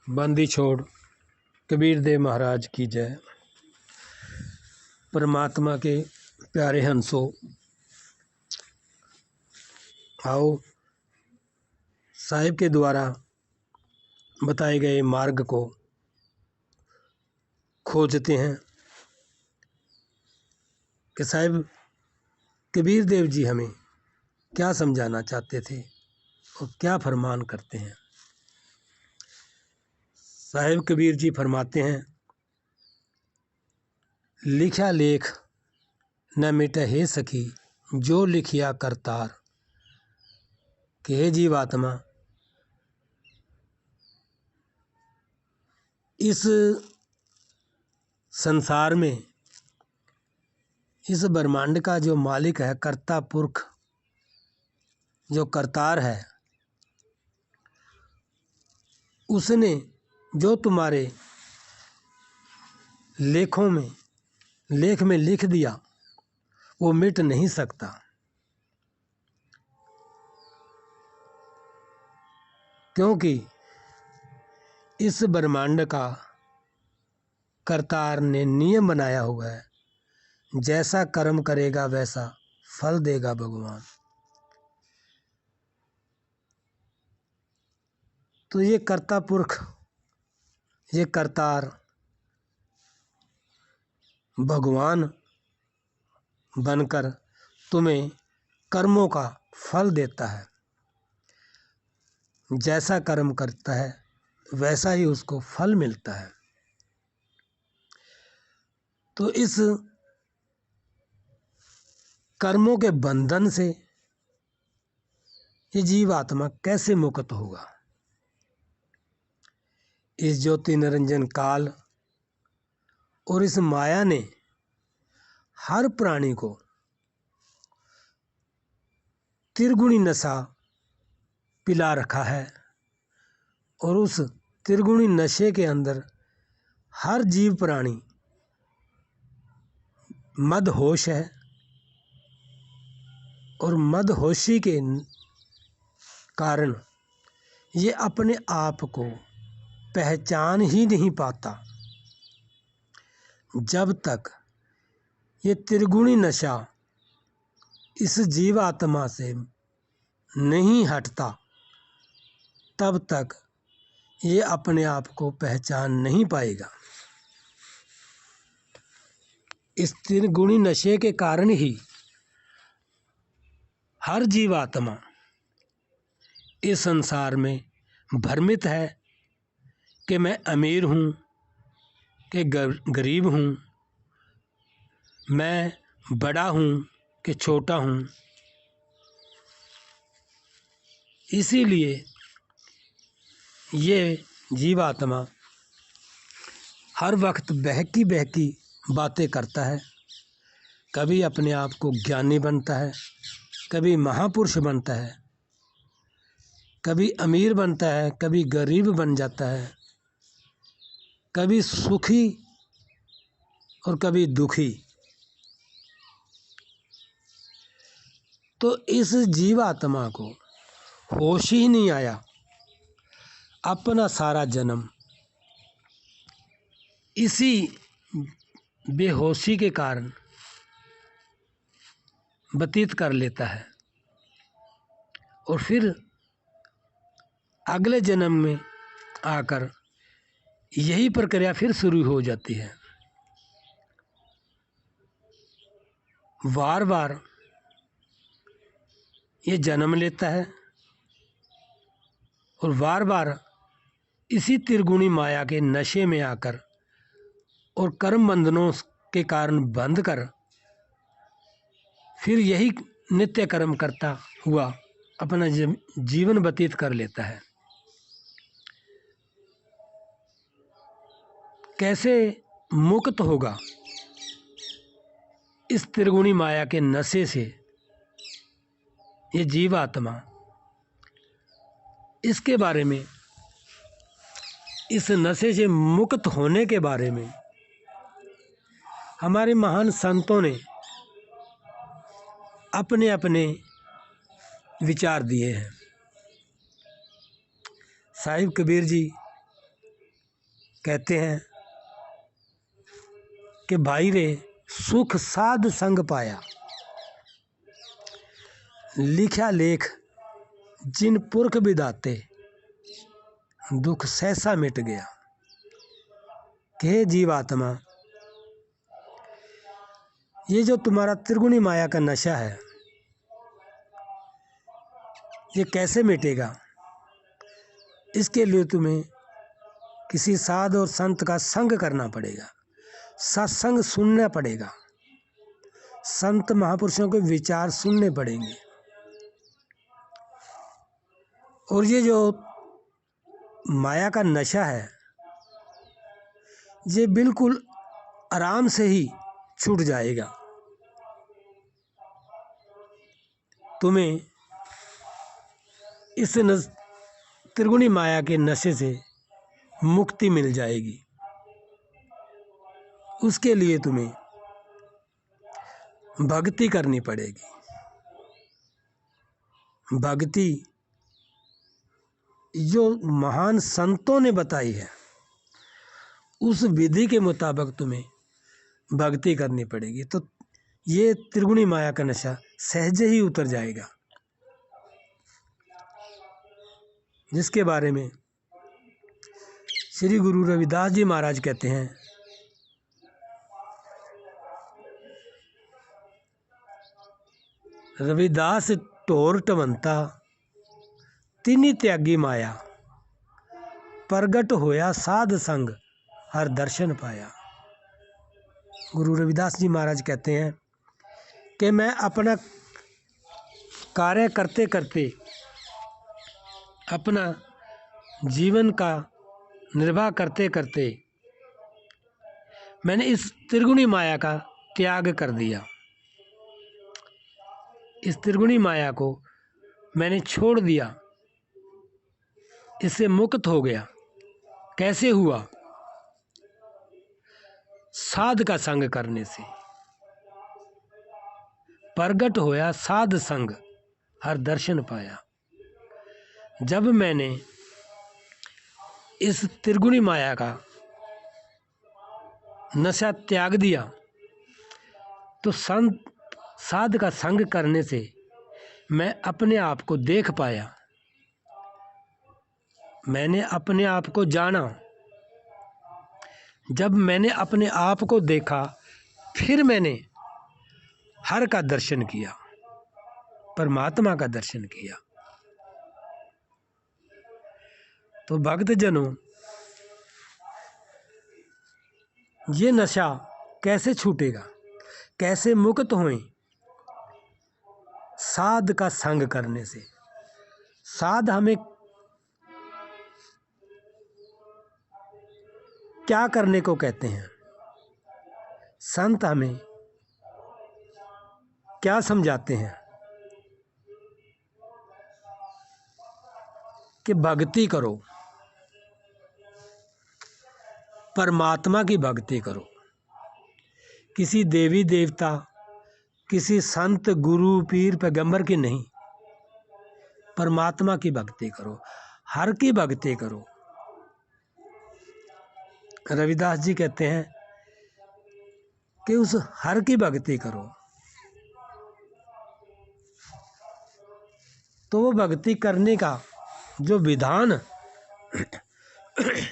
बंदी छोड़ कबीर देव महाराज की जय। परमात्मा के प्यारे हंसो, आओ साहिब के द्वारा बताए गए मार्ग को खोजते हैं कि साहिब कबीर देव जी हमें क्या समझाना चाहते थे और क्या फरमान करते हैं। साहिब कबीर जी फरमाते हैं, लिखा लेख न मिटे हे सखी, जो लिखिया करतार। कि हे जीवात्मा, इस संसार में, इस ब्रह्मांड का जो मालिक है, कर्ता पुरख, जो करतार है, उसने जो तुम्हारे लेख में लिख दिया वो मिट नहीं सकता। क्योंकि इस ब्रह्मांड का करतार ने नियम बनाया हुआ है, जैसा कर्म करेगा वैसा फल देगा भगवान। तो ये कर्ता पुरख, ये करतार भगवान बनकर तुम्हें कर्मों का फल देता है। जैसा कर्म करता है वैसा ही उसको फल मिलता है। तो इस कर्मों के बंधन से ये जीवात्मा कैसे मुक्त होगा। इस ज्योति निरंजन काल और इस माया ने हर प्राणी को त्रिगुणी नशा पिला रखा है और उस त्रिगुणी नशे के अंदर हर जीव प्राणी मदहोश है और मदहोशी के कारण ये अपने आप को पहचान ही नहीं पाता। जब तक ये त्रिगुणी नशा इस जीवात्मा से नहीं हटता तब तक ये अपने आप को पहचान नहीं पाएगा। इस त्रिगुणी नशे के कारण ही हर जीवात्मा इस संसार में भ्रमित है कि मैं अमीर हूँ कि गरीब हूँ, मैं बड़ा हूँ कि छोटा हूँ। इसीलिए ये जीवात्मा हर वक्त बहकी बहकी बातें करता है। कभी अपने आप को ज्ञानी बनता है, कभी महापुरुष बनता है, कभी अमीर बनता है, कभी गरीब बन जाता है, कभी सुखी और कभी दुखी। तो इस जीवात्मा को होश ही नहीं आया। अपना सारा जन्म इसी बेहोशी के कारण व्यतीत कर लेता है और फिर अगले जन्म में आकर यही प्रक्रिया फिर शुरू हो जाती है। बार बार ये जन्म लेता है और बार बार इसी त्रिगुणी माया के नशे में आकर और कर्म बंधनों के कारण बंध कर फिर यही नित्य कर्म करता हुआ अपना जीवन व्यतीत कर लेता है। कैसे मुक्त होगा इस त्रिगुणी माया के नशे से ये जीवात्मा, इसके बारे में, इस नशे से मुक्त होने के बारे में हमारे महान संतों ने अपने अपने विचार दिए हैं। साहिब कबीर जी कहते हैं कि भाई रे सुख साध संग पाया, लिखा लेख जिन पुरख विधाते, दुख सहसा मिट गया। कि जीवात्मा, ये जो तुम्हारा त्रिगुणी माया का नशा है, ये कैसे मिटेगा? इसके लिए तुम्हें किसी साधु और संत का संग करना पड़ेगा, सत्संग सुनना पड़ेगा, संत महापुरुषों के विचार सुनने पड़ेंगे। और ये जो माया का नशा है, ये बिल्कुल आराम से ही छूट जाएगा। तुम्हें इस त्रिगुणी माया के नशे से मुक्ति मिल जाएगी। उसके लिए तुम्हें भक्ति करनी पड़ेगी। भक्ति जो महान संतों ने बताई है, उस विधि के मुताबिक तुम्हें भक्ति करनी पड़ेगी, तो ये त्रिगुणी माया का नशा सहज ही उतर जाएगा। जिसके बारे में श्री गुरु रविदास जी महाराज कहते हैं, रविदास ढोर टवंता तिनी त्यागी माया, प्रगट होया साध संग हर दर्शन पाया। गुरु रविदास जी महाराज कहते हैं कि मैं अपना कार्य करते करते, अपना जीवन का निर्वाह करते करते मैंने इस त्रिगुणी माया का त्याग कर दिया। इस त्रिगुणी माया को मैंने छोड़ दिया, इससे मुक्त हो गया। कैसे हुआ? साध का संग करने से। प्रगट होया साध संग हर दर्शन पाया। जब मैंने इस त्रिगुणी माया का नशा त्याग दिया, तो संत साध का संग करने से मैं अपने आप को देख पाया, मैंने अपने आप को जाना। जब मैंने अपने आप को देखा, फिर मैंने हर का दर्शन किया, परमात्मा का दर्शन किया। तो भक्तजनों, ये नशा कैसे छूटेगा, कैसे मुक्त होएं? साध का संग करने से। साध हमें क्या करने को कहते हैं? संत हमें क्या समझाते हैं? कि भक्ति करो, परमात्मा की भक्ति करो। किसी देवी देवता, किसी संत गुरु पीर पैगंबर की नहीं, परमात्मा की भक्ति करो, हर की भक्ति करो। रविदास जी कहते हैं कि उस हर की भक्ति करो, तो वो भक्ति करने का जो विधान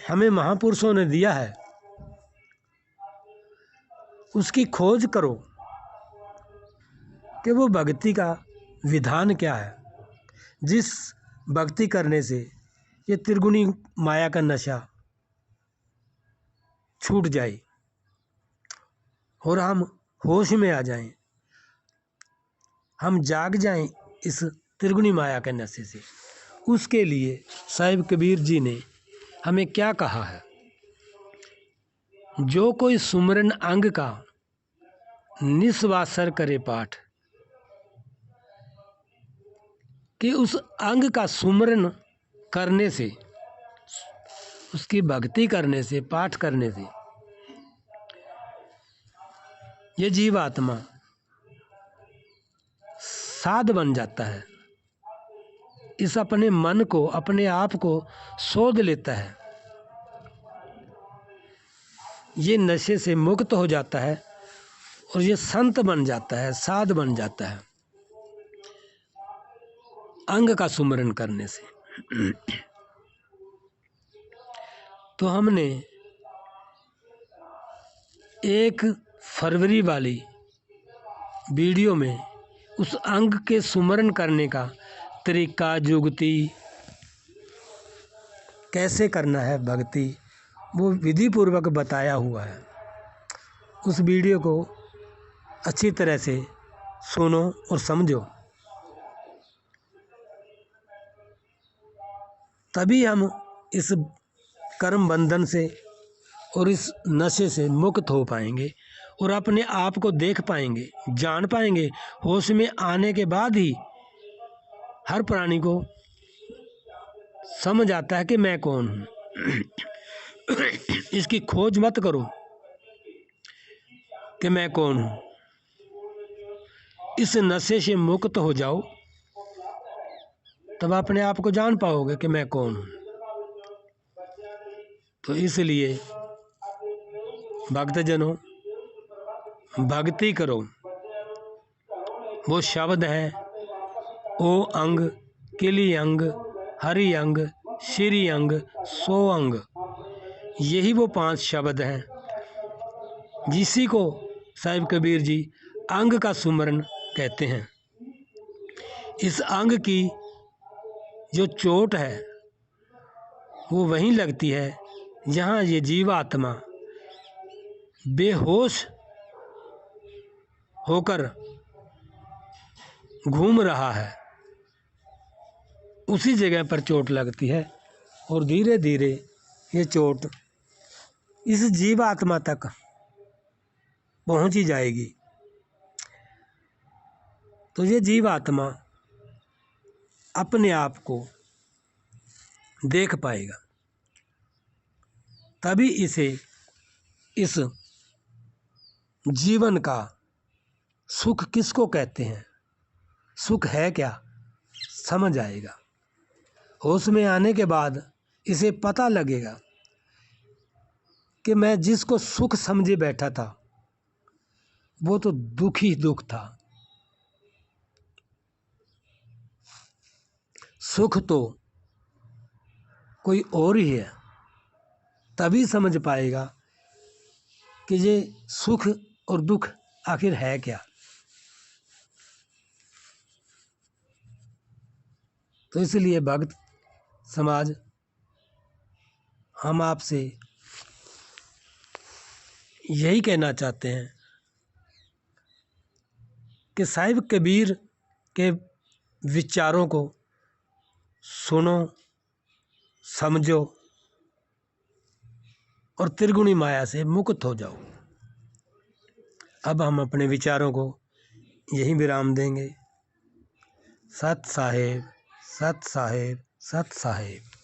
हमें महापुरुषों ने दिया है, उसकी खोज करो कि वो भक्ति का विधान क्या है, जिस भक्ति करने से ये त्रिगुणी माया का नशा छूट जाए और हम होश में आ जाएं, हम जाग जाएं इस त्रिगुणी माया के नशे से। उसके लिए साहिब कबीर जी ने हमें क्या कहा है? जो कोई सुमरन अंग का निस्वासर करे पाठ, कि उस अंग का सुमरन करने से, उसकी भक्ति करने से, पाठ करने से ये जीवात्मा साध बन जाता है। इस अपने मन को, अपने आप को शोध लेता है। ये नशे से मुक्त हो जाता है और ये संत बन जाता है, साध बन जाता है अंग का सुमिरन करने से। तो हमने 1 फरवरी वाली वीडियो में उस अंग के सुमिरन करने का तरीका, जुगती, कैसे करना है भक्ति, वो विधि पूर्वक बताया हुआ है। उस वीडियो को अच्छी तरह से सुनो और समझो, तभी हम इस कर्म बंधन से और इस नशे से मुक्त हो पाएंगे और अपने आप को देख पाएंगे, जान पाएंगे। होश में आने के बाद ही हर प्राणी को समझ आता है कि मैं कौन हूँ। इसकी खोज मत करो कि मैं कौन हूँ, इस नशे से मुक्त हो जाओ, तब अपने आप को जान पाओगे कि मैं कौन हूँ। तो इसलिए भक्तजनों, भक्ति करो। वो शब्द हैं ओ अंग, किली अंग, हरि अंग, श्री अंग, सो अंग। यही वो 5 शब्द हैं जिसी को साहिब कबीर जी अंग का सुमरन कहते हैं। इस अंग की जो चोट है वो वहीं लगती है जहाँ ये जीवात्मा बेहोश होकर घूम रहा है, उसी जगह पर चोट लगती है और धीरे धीरे ये चोट इस जीवात्मा तक पहुंची जाएगी। तो ये जीवात्मा अपने आप को देख पाएगा, तभी इसे इस जीवन का सुख किसको कहते हैं, सुख है क्या, समझ आएगा। होश में आने के बाद इसे पता लगेगा कि मैं जिसको सुख समझे बैठा था वो तो दुख ही दुख था। सुख तो कोई और ही है। तभी समझ पाएगा कि ये सुख और दुख आखिर है क्या। तो इसलिए भक्त समाज, हम आपसे यही कहना चाहते हैं कि साहिब कबीर के विचारों को सुनो, समझो और त्रिगुणी माया से मुक्त हो जाओ। अब हम अपने विचारों को यहीं विराम देंगे। सत साहेब, सत साहेब, सत साहेब।